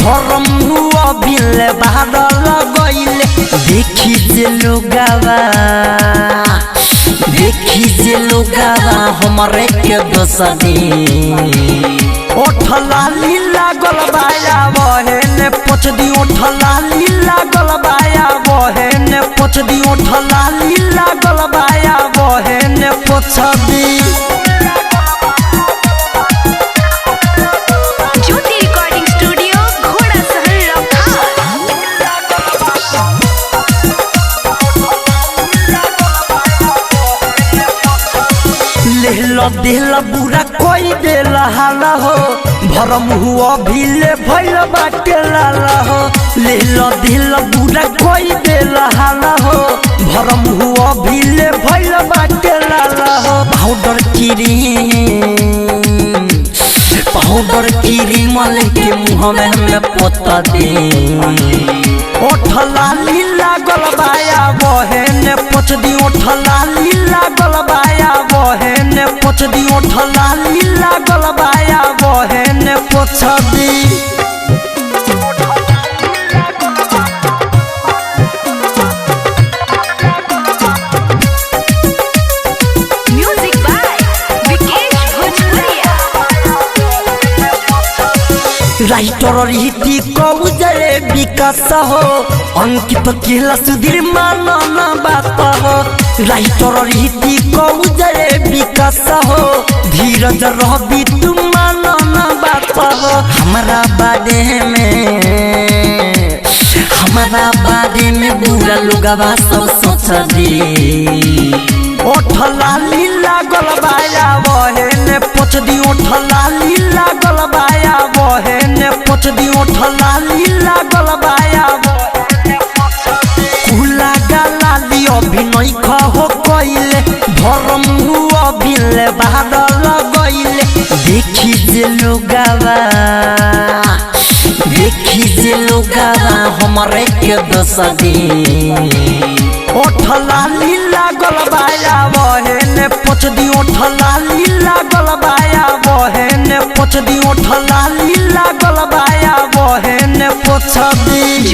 भरम हुआ बिल बाहर लगइले देखी जे लोगावा हमरे के दोसदी ओठला लीला गलबाया बहन पोछ दी ओठला लीला गलबाया बहन पोछ दी ओठला लीला गलबाया बहन पोछ दी दिल बुरा कोई देला हाला हो भरम हुआ भीले भइल बाटे लाला हो लेला दिल बुरा कोई देला हाला हो भरम हुआ भीले भइल बाटे लाला हो पाउडर क्रीम लेके मुँह में हमें पोता दे ओठला लीला गलबाया बहन पोछ दी ओठला लीला गलबाया बहन पोछ दी ओठला लीला गलबाया बहन पोछ दी राइटर रीति कौजरे विकास हो अंकित केला सुधीर मानना बात हो राइटर रीति कौजरे विकास हो धीरज रवि तुम मानना बात हो हमारा बारे में बुरा लोगवा सब सोच दी ओठला लीला गलबाया बहन पोछ दी ओठला लीला गलबाया बहन पोछ दी ओठला लीला गलबाया कुला गाला ली अभिनय हो कइले भरम हुआ बिल बाहर लगइले देखी जे लोगावा हमरे के दोसदी ओठला लीला गलबाया बहन पोछ दी ओठला लीला गलबाया बहन पोछ दी ओठला लीला गलबाया बहन पोछ दी।